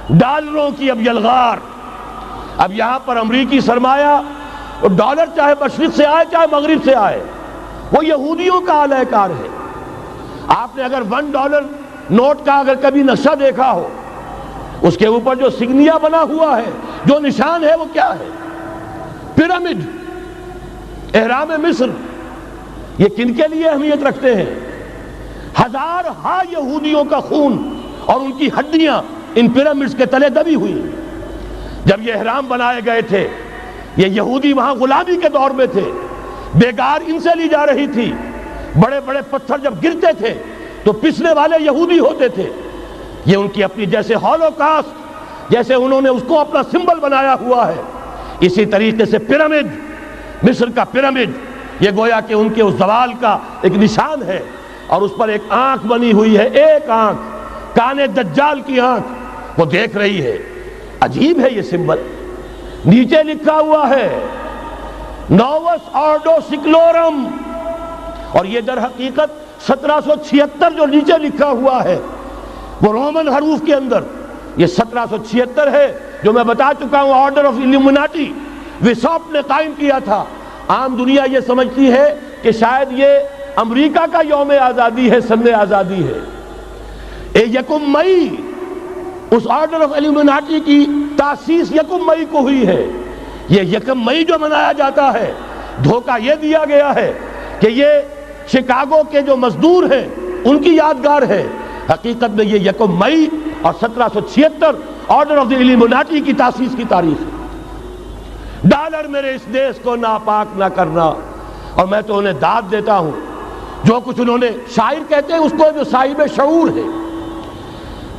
ڈالروں کی اب یلغار. اب یہاں پر امریکی سرمایہ اور ڈالر چاہے مشرق سے آئے چاہے مغرب سے آئے وہ یہودیوں کا اعلی کار ہے. آپ نے اگر $1 نوٹ کا اگر کبھی نقشہ دیکھا ہو، اس کے اوپر جو سگنیا بنا ہوا ہے، جو نشان ہے، وہ کیا ہے؟ پیرامڈ، احرام مصر. یہ کن کے لیے اہمیت رکھتے ہیں؟ ہزارہا یہودیوں کا خون اور ان کی ہڈیاں ان پیرامڈز کے تلے دبی ہوئی. جب یہ احرام بنائے گئے تھے، یہ یہودی وہاں غلامی کے دور میں تھے، بیگار ان سے لی جا رہی تھی. بڑے بڑے پتھر جب گرتے تھے تو پسنے والے یہودی ہوتے تھے. یہ ان کی اپنی جیسے ہولوکاسٹ، جیسے انہوں نے اس کو اپنا سمبل بنایا ہوا ہے، اسی طریقے سے پیرامڈ، مصر کا پیرامڈ، یہ گویا کہ ان کے اس زوال کا ایک نشان ہے. اور اس پر ایک آنکھ بنی ہوئی ہے، ایک آنکھ، کانے دجال کی آنکھ، وہ دیکھ رہی ہے. عجیب ہے یہ سمبل. نیچے لکھا ہوا ہے نووس آرڈو سکلورم، اور یہ در حقیقت 1776 جو نیچے لکھا ہوا ہے وہ رومن حروف کے اندر یہ 1776 ہے، جو میں بتا چکا ہوں آرڈر آف الومناٹی وساپ نے قائم کیا تھا. عام دنیا یہ سمجھتی ہے کہ شاید یہ امریکہ کا یوم آزادی ہے، سن آزادی ہے. 1 مئی اس آرڈر آف الومناٹی کی تاسیس 1 مئی کو ہوئی ہے. یہ 1 مئی جو منایا جاتا ہے، دھوکہ یہ دیا گیا ہے کہ یہ شکاگو کے جو مزدور ہیں ان کی یادگار ہے. حقیقت میں یہ 1 مئی اور 1776 آرڈر آف دی الومناٹی کی تاسیس کی تاریخ ہے. ڈالر میرے اس دیش کو ناپاک نہ کرنا. اور میں تو انہیں داد دیتا ہوں، جو کچھ انہوں نے، شاعر کہتے ہیں اس کو جو صاحب شعور ہے،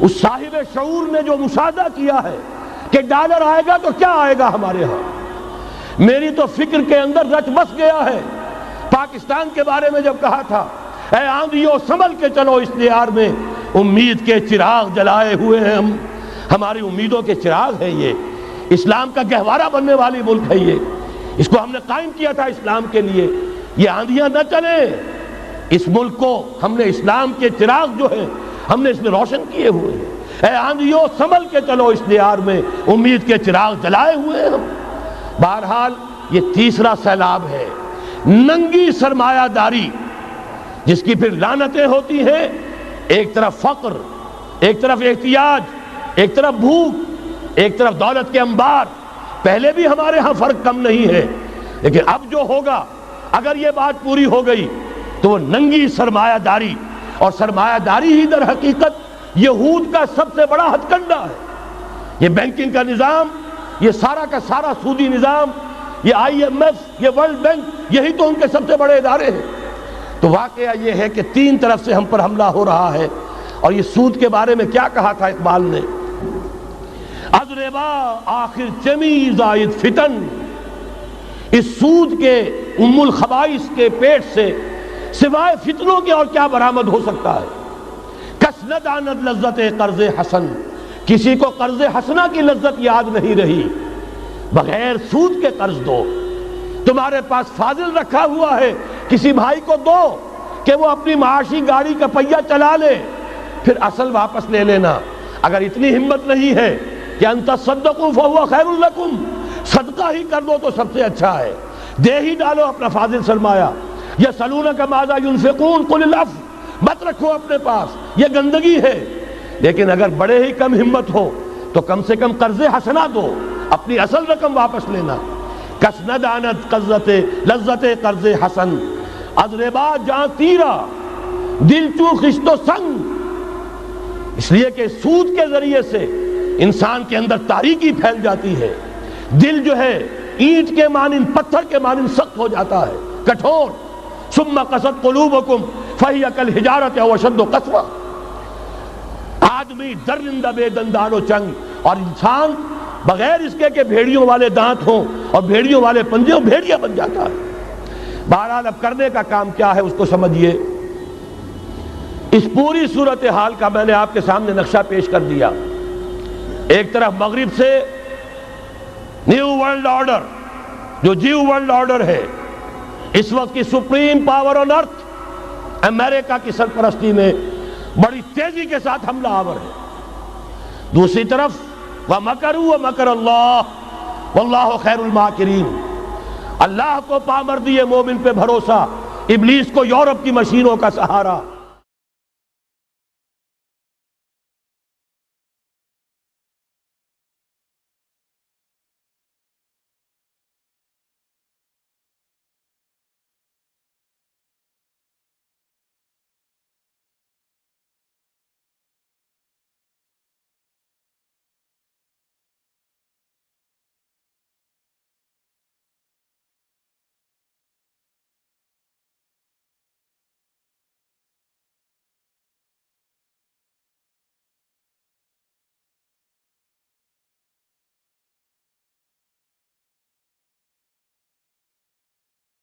اس صاحب شعور نے جو مشاہدہ کیا ہے کہ ڈالر آئے گا تو کیا آئے گا ہمارے ہاں. میری تو فکر کے اندر رچ بس گیا ہے. پاکستان کے بارے میں جب کہا تھا اے آندھیوں سنبھل کے چلو اس دیار میں، امید کے چراغ جلائے ہوئے ہیں ہم. ہماری امیدوں کے چراغ ہے یہ. اسلام کا گہوارہ بننے والی ملک ہے یہ. اس کو ہم نے قائم کیا تھا اسلام کے لیے. یہ آندھیاں نہ چلیں. اس ملک کو ہم نے اسلام کے چراغ جو ہے ہم نے اس میں روشن کیے ہوئے ہیں. اے آندھیوں سنبھل کے چلو اس دیار میں، امید کے چراغ جلائے ہوئے ہیں ہم. بہرحال یہ تیسرا سیلاب ہے، ننگی سرمایہ داری، جس کی پھر لعنتیں ہوتی ہیں. ایک طرف فقر، ایک طرف احتیاج، ایک طرف بھوک، ایک طرف دولت کے انبار. پہلے بھی ہمارے ہاں فرق کم نہیں ہے، لیکن اب جو ہوگا، اگر یہ بات پوری ہو گئی تو وہ ننگی سرمایہ داری. اور سرمایہ داری ہی در حقیقت یہود کا سب سے بڑا ہتھ کنڈا ہے. یہ بینکنگ کا نظام، یہ سارا کا سارا سودی نظام، یہ IMF، یہ ورلڈ بینک، یہی تو ان کے سب سے بڑے ادارے ہیں. تو واقعہ یہ ہے کہ 3 طرف سے ہم پر حملہ ہو رہا ہے. اور یہ سود کے بارے میں کیا کہا تھا اقبال نے؟ از ربا آخر چمی زائد فتن. اس سود کے ام الخبائث کے پیٹ سے سوائے فتنوں کے اور کیا برآمد ہو سکتا ہے؟ کس نداند لذت قرض حسن. کسی کو قرض حسنہ کی لذت یاد نہیں رہی. بغیر سود کے قرض دو. تمہارے پاس فاضل رکھا ہوا ہے، کسی بھائی کو دو کہ وہ اپنی معاشی گاڑی کا پہیہ چلا لے، پھر اصل واپس لے لینا. اگر اتنی ہمت نہیں ہے کہ ان تصدقوا فهو خیر لکم، صدقہ ہی کر دو تو سب سے اچھا ہے. دے ہی ڈالو اپنا فاضل سرمایہ. یسألونک ماذا ينفقون قل العفو. مت رکھو اپنے پاس، یہ گندگی ہے. لیکن اگر بڑے ہی کم ہمت ہو تو کم سے کم قرض حسنہ دو، اپنی اصل رقم واپس لینا. کس ندانت قرضت لذت قرض حسن. از ربا جاں تیرا دل چو خشت و سنگ. اس لیے کہ سود کے ذریعے سے انسان کے اندر تاریکی پھیل جاتی ہے. دل جو ہے اینٹ کے مانند، پتھر کے مانند سخت ہو جاتا ہے، کٹھور. ثم قست قلوبکم فہی کالحجارۃ او اشد قسوہ. آدمی درندہ بے دندان و چنگ، اور انسان بغیر اس کے کہ بھیڑیوں والے دانت ہوں اور بھیڑیوں والے پنجے ہوں، بھیڑیا بن جاتا ہے. بہرحال اب کرنے کا کام کیا ہے اس کو سمجھیے. اس پوری صورتحال کا میں نے آپ کے سامنے نقشہ پیش کر دیا. ایک طرف مغرب سے نیو ورلڈ آرڈر، جو جیو ورلڈ آرڈر ہے، اس وقت کی سپریم پاور آن ارتھ امریکہ کی سرپرستی میں بڑی تیزی کے ساتھ حملہ آور ہے. دوسری طرف وَمَكَرُوا وَمَكَرَ اللَّهُ وَاللَّهُ خَيْرُ الْمَاكِرِينَ۔ اللہ کو پامردی مومن پہ بھروسہ، ابلیس کو یورپ کی مشینوں کا سہارا۔